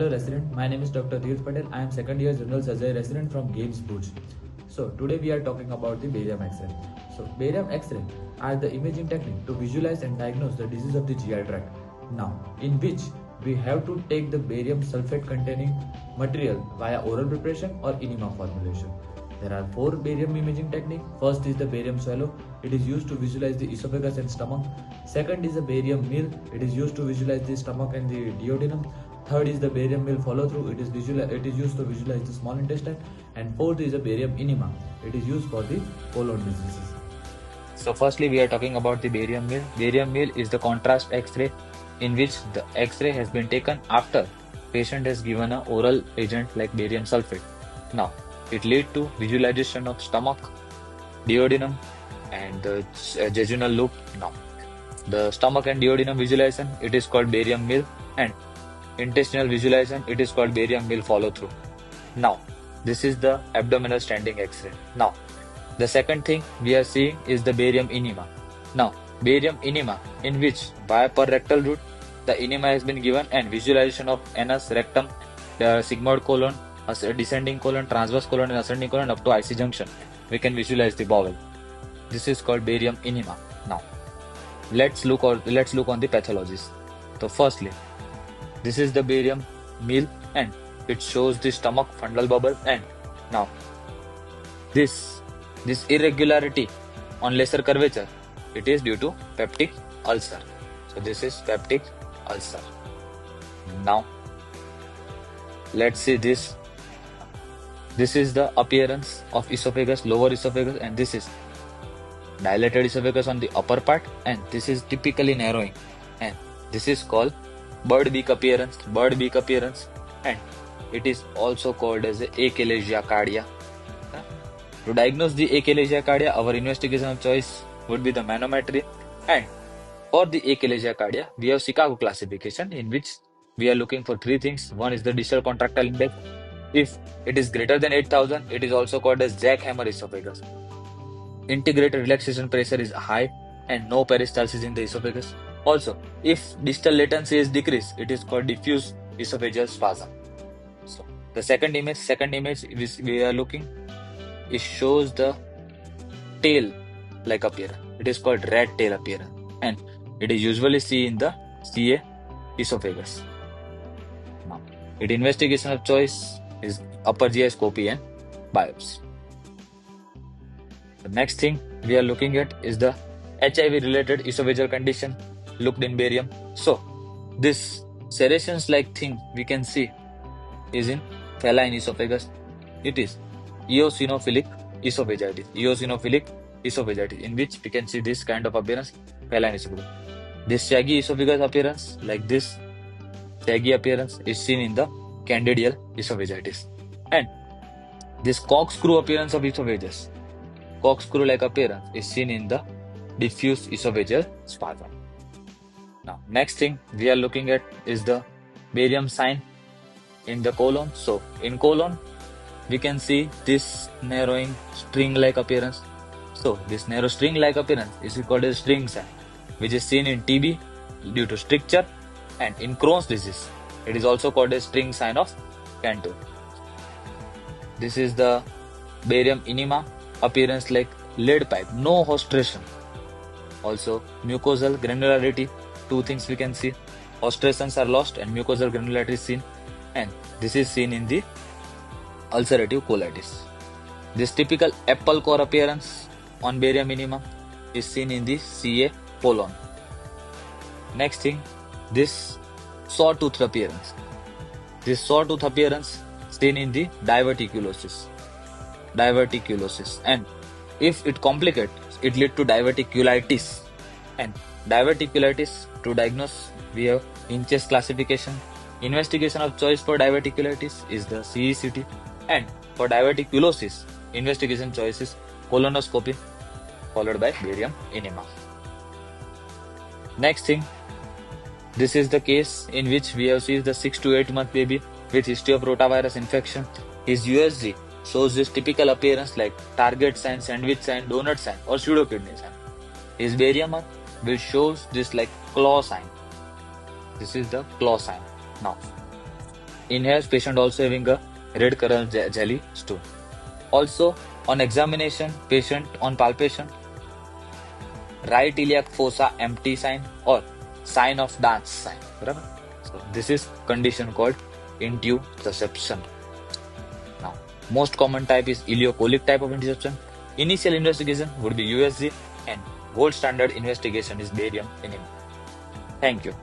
Hello resident, my name is Dr. Dheeraj Patel. I am second year general surgery resident from Games Bhuj. So today we are talking about the barium X-ray. So barium X-ray are the imaging technique to visualize and diagnose the disease of the GI tract. Now, in which we have to take the barium sulfate containing material via oral preparation or enema formulation. There are 4 barium imaging techniques. First is the barium swallow. It is used to visualize the esophagus and stomach. Second is the barium meal. It is used to visualize the stomach and the duodenum. Third is the barium meal follow through. It is used to visualize the small intestine. And fourth is the barium enema. It is used for the colon diseases. So firstly, we are talking about the barium meal. Barium meal is the contrast X-ray in which the X-ray has been taken after patient has given an oral agent like barium sulfate. Now, it leads to visualization of stomach, duodenum, and the jejunal loop. Now, the stomach and duodenum visualization, it is called barium meal, and intestinal visualization, it is called barium meal follow through. Now, this is the abdominal standing X-ray. Now, the second thing we are seeing is the barium enema. Now, barium enema in which via per rectal route the enema has been given and visualization of anus, rectum, the sigmoid colon, descending colon, transverse colon and ascending colon up to IC junction. We can visualize the bowel. This is called barium enema. Now, let's look on the pathologies. So firstly, this is the barium meal and it shows the stomach fundal bubble, and now this irregularity on lesser curvature, it is due to peptic ulcer. So this is peptic ulcer. Now let's see this. This is the appearance of esophagus, lower esophagus, and this is dilated esophagus on the upper part, and this is typically narrowing, and this is called bird beak appearance, and it is also called as achalasia cardia. To diagnose the achalasia cardia, our investigation of choice would be the manometry, and for the achalasia cardia, we have Chicago classification in which we are looking for 3 things. One is the distal contractile index. If it is greater than 8,000, it is also called as jackhammer esophagus. Integrated relaxation pressure is high and no peristalsis in the esophagus. Also, if distal latency is decreased, it is called diffuse esophageal spasm. So, the second image we are looking, it shows the tail-like appearance. It is called rat tail appearance, and it is usually seen in the CA esophagus. Now, its investigation of choice is upper GI scopy and biopsy. The next thing we are looking at is the HIV-related esophageal condition looked in barium. So, this serrations-like thing we can see is in feline esophagus. It is eosinophilic esophagitis, in which we can see this kind of appearance, feline esophagus. This shaggy esophagus appearance, like this shaggy appearance, is seen in the candidial esophagitis. And this corkscrew appearance of esophagus, corkscrew-like appearance, is seen in the diffuse esophageal spasm. Now, next thing we are looking at is the barium sign in the colon. So, in colon, we can see this narrowing string-like appearance. So, this narrow string-like appearance is called a string sign, which is seen in TB due to stricture, and in Crohn's disease, it is also called a string sign of Cantor. This is the barium enema appearance like lead pipe, no ostration. Also, mucosal granularity, 2 things we can see. Ostrations are lost and mucosal granularity is seen, and this is seen in the ulcerative colitis. This typical apple core appearance on barium enema is seen in the CA colon. Next thing, this sawtooth appearance. This sawtooth appearance seen in the diverticulosis, and if it complicates, it leads to diverticulitis. And diverticulitis, to diagnose, we have Inches classification. Investigation of choice for diverticulitis is the CECT, and for diverticulosis, investigation choice is colonoscopy followed by barium enema. Next thing, this is the case in which we have seen the 6 to 8 month baby with history of rotavirus infection. His USG shows this typical appearance like target sign, sandwich sign, donut sign or pseudo kidney sign. His barium will shows this like claw sign. This is the claw sign. Now, inheres patient also having a red color jelly stone. Also, on examination, patient on palpation, right iliac fossa empty sign or sign of dance sign. बराबर? So this is condition called intussusception. Now, most common type is ileocolic type of intussusception. Initial investigation would be USG and gold standard investigation is barium anemia. Thank you.